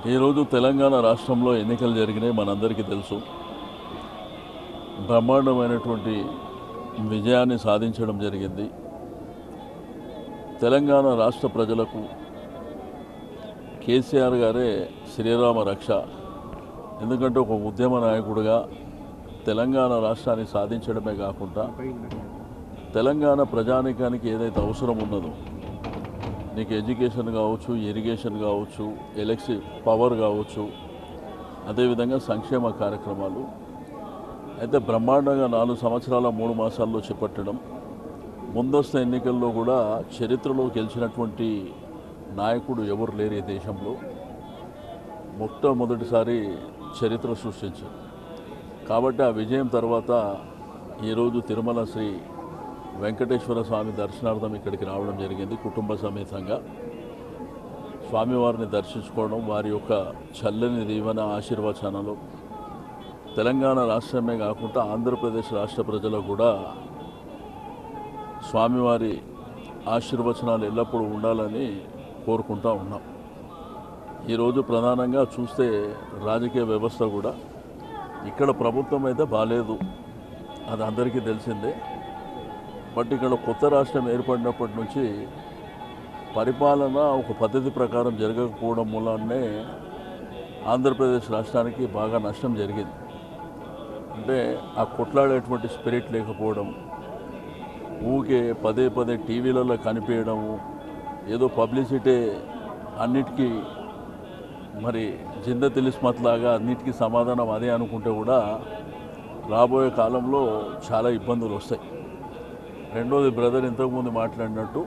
ఈరోజు తెలంగాణ రాష్ట్రంలో ఎన్నికలు జరిగినాయి, మనందరికీ తెలుసు. బ్రహ్మాండమైనటువంటి విజయాన్ని సాధించడం జరిగింది. తెలంగాణ రాష్ట్ర ప్రజలకు కేసీఆర్ గారే శ్రీరామ రక్ష. ఎందుకంటే ఒక ఉద్యమ నాయకుడిగా తెలంగాణ రాష్ట్రాన్ని సాధించడమే కాకుండా తెలంగాణ ప్రజానీకానికి ఏదైతే అవసరం ఉన్నదో, నీకు ఎడ్యుకేషన్ కావచ్చు, ఇరిగేషన్ కావచ్చు, ఎలక్ట్రిక్ పవర్ కావచ్చు, అదేవిధంగా సంక్షేమ కార్యక్రమాలు అయితే బ్రహ్మాండంగా 4 సంవత్సరాల 3 మాసాల్లో చేపట్టడం. ముందస్తు ఎన్నికల్లో కూడా చరిత్రలో గెలిచినటువంటి నాయకుడు ఎవరు లేరు ఈ దేశంలో. మొట్టమొదటిసారి చరిత్ర సృష్టించారు. కాబట్టి ఆ విజయం తర్వాత ఈరోజు తిరుమల శ్రీ వెంకటేశ్వర స్వామి దర్శనార్థం ఇక్కడికి రావడం జరిగింది. కుటుంబ సమేతంగా స్వామివారిని దర్శించుకోవడం, వారి యొక్క చల్లని దీవెన ఆశీర్వచనాలు తెలంగాణ రాష్ట్రమే కాకుండా ఆంధ్రప్రదేశ్ రాష్ట్ర ప్రజలకు కూడా స్వామివారి ఆశీర్వచనాలు ఎల్లప్పుడూ ఉండాలని కోరుకుంటూ ఉన్నాం. ఈరోజు ప్రధానంగా చూస్తే రాజకీయ వ్యవస్థ కూడా ఇక్కడ ప్రభుత్వం అయితే బాలేదు, అది అందరికీ తెలిసిందే. బట్ ఇక్కడ కొత్త రాష్ట్రం ఏర్పడినప్పటి నుంచి పరిపాలన ఒక పద్ధతి ప్రకారం జరగకపోవడం మూలాన్నే ఆంధ్రప్రదేశ్ రాష్ట్రానికి బాగా నష్టం జరిగింది. అంటే ఆ కొట్లాడేటువంటి స్పిరిట్ లేకపోవడం, ఊకే పదే పదే టీవీలలో కనిపించడము, ఏదో పబ్లిసిటీ అన్నిటికీ మరి జింద తిలిస్మత్ లాగా అన్నిటికీ సమాధానం అదే అనుకుంటే కూడా రాబోయే కాలంలో చాలా ఇబ్బందులు వస్తాయి. రెండోది, బ్రదర్ ఇంతకుముందు మాట్లాడినట్టు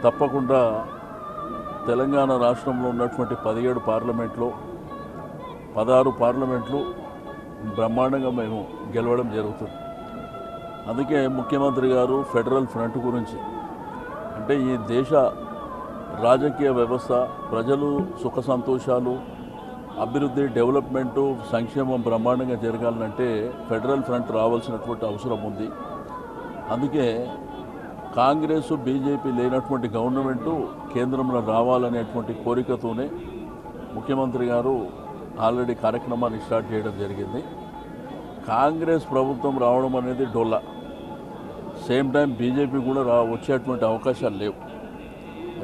తప్పకుండా తెలంగాణ రాష్ట్రంలో ఉన్నటువంటి 17 పార్లమెంట్లో 16 పార్లమెంట్లు బ్రహ్మాండంగా మేము గెలవడం జరుగుతుంది. అందుకే ముఖ్యమంత్రి గారు ఫెడరల్ ఫ్రంట్ గురించి, అంటే ఈ దేశ రాజకీయ వ్యవస్థ, ప్రజలు సుఖ సంతోషాలు, అభివృద్ధి, డెవలప్మెంటు, సంక్షేమం బ్రహ్మాండంగా జరగాలంటే ఫెడరల్ ఫ్రంట్ రావాల్సినటువంటి అవసరం ఉంది. అందుకే కాంగ్రెస్, బీజేపీ లేనటువంటి గవర్నమెంటు కేంద్రంలో రావాలనేటువంటి కోరికతోనే ముఖ్యమంత్రి గారు ఆల్రెడీ కార్యక్రమాన్ని స్టార్ట్ చేయడం జరిగింది. కాంగ్రెస్ ప్రభుత్వం రావడం అనేది డొల్లా. సేమ్ టైం బీజేపీ కూడా వచ్చేటువంటి అవకాశాలు లేవు.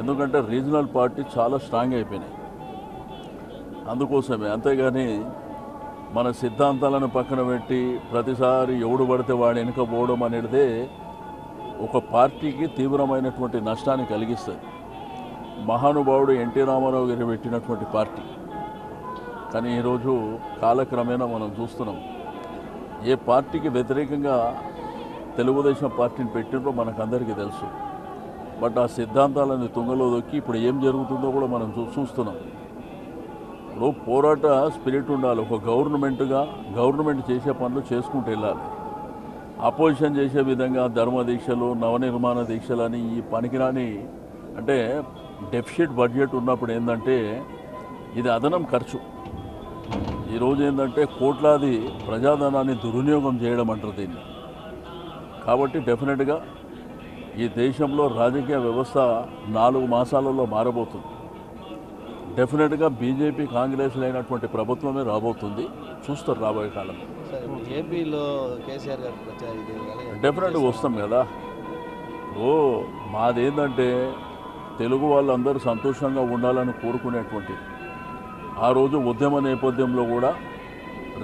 ఎందుకంటే రీజనల్ పార్టీ చాలా స్ట్రాంగ్ అయిపోయినాయి. అందుకోసమే, అంతేగాని మన సిద్ధాంతాలను పక్కన పెట్టి ప్రతిసారి ఎవడు పడితే వాడు వెనుకపోవడం అనేదే ఒక పార్టీకి తీవ్రమైనటువంటి నష్టాన్ని కలిగిస్తుంది. మహానుభావుడు ఎన్టీ రామారావు గారు పెట్టినటువంటి పార్టీ, కానీ ఈరోజు కాలక్రమేణా మనం చూస్తున్నాం ఏ పార్టీకి వ్యతిరేకంగా తెలుగుదేశం పార్టీని పెట్టినో మనకందరికీ తెలుసు. బట్ ఆ సిద్ధాంతాలను తుంగలో దొక్కి ఇప్పుడు ఏం జరుగుతుందో కూడా మనం చూస్తున్నాం. ఇప్పుడు పోరాట స్పిరిట్ ఉండాలి. ఒక గవర్నమెంట్గా గవర్నమెంట్ చేసే పనులు చేసుకుంటూ వెళ్ళాలి. అపోజిషన్ చేసే విధంగా ధర్మ దీక్షలు, నవనిర్మాణ దీక్షలు అని ఈ పనికిరాని, అంటే డెఫిసిట్ బడ్జెట్ ఉన్నప్పుడు ఏంటంటే ఇది అదనం ఖర్చు. ఈరోజు ఏంటంటే కోట్లాది ప్రజాధనాన్ని దుర్వినియోగం చేయడం అంటారు దీన్ని. కాబట్టి డెఫినెట్గా ఈ దేశంలో రాజకీయ వ్యవస్థ 4 మాసాలలో మారబోతుంది. డెఫినెట్గా బీజేపీ, కాంగ్రెస్ లేనటువంటి ప్రభుత్వమే రాబోతుంది. చూస్తారు రాబోయే కాలం. ఏపీలో కేసీఆర్ గారు డెఫినెట్గా వస్తాం కదా. మాదేంటంటే తెలుగు వాళ్ళందరూ సంతోషంగా ఉండాలని కోరుకునేటువంటి, ఆ రోజు ఉద్యమ నేపథ్యంలో కూడా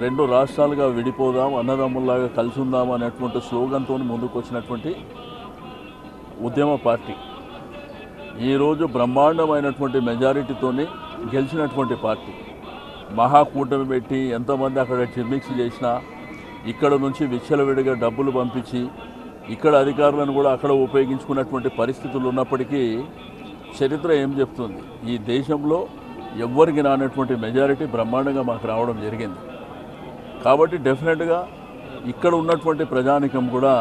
2 రాష్ట్రాలుగా విడిపోదాం, అన్నదమ్ముల్లాగా కలిసి ఉందాం అనేటువంటి స్లోగన్తో ముందుకు వచ్చినటువంటి ఉద్యమ పార్టీ ఈరోజు బ్రహ్మాండమైనటువంటి మెజారిటీతోని గెలిచినటువంటి పార్టీ. మహాకూటమి పెట్టి ఎంతమంది అక్కడ చిర్మిక్స్ చేసినా, ఇక్కడ నుంచి విచ్చలవిడిగా డబ్బులు పంపించి ఇక్కడ అధికారులను కూడా అక్కడ ఉపయోగించుకున్నటువంటి పరిస్థితులు ఉన్నప్పటికీ చరిత్ర ఏం చెప్తుంది? ఈ దేశంలో ఎవ్వరికి రానటువంటి మెజారిటీ బ్రహ్మాండంగా మాకు రావడం జరిగింది. కాబట్టి డెఫినెట్గా ఇక్కడ ఉన్నటువంటి ప్రజానికం కూడా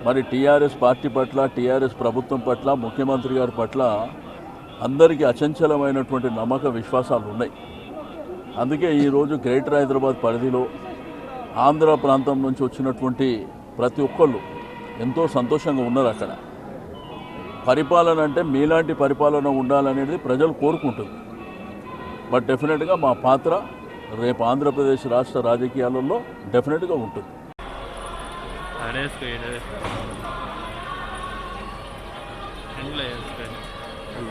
మరి టీఆర్ఎస్ పార్టీ పట్ల, టీఆర్ఎస్ ప్రభుత్వం పట్ల, ముఖ్యమంత్రి గారి పట్ల అందరికీ అచంచలమైనటువంటి నమ్మక విశ్వాసాలు ఉన్నాయి. అందుకే ఈరోజు గ్రేటర్ హైదరాబాద్ పరిధిలో ఆంధ్ర ప్రాంతం నుంచి వచ్చినటువంటి ప్రతి ఒక్కళ్ళు ఎంతో సంతోషంగా ఉన్నారు. అక్కడ పరిపాలన అంటే మీలాంటి పరిపాలన ఉండాలనేది ప్రజలు కోరుకుంటుంది. బట్ డెఫినెట్గా మా పాత్ర రేపు ఆంధ్రప్రదేశ్ రాష్ట్ర రాజకీయాలలో డెఫినెట్గా ఉంటుంది. అడేసుకో ఇంట్లో వేసుకోండి.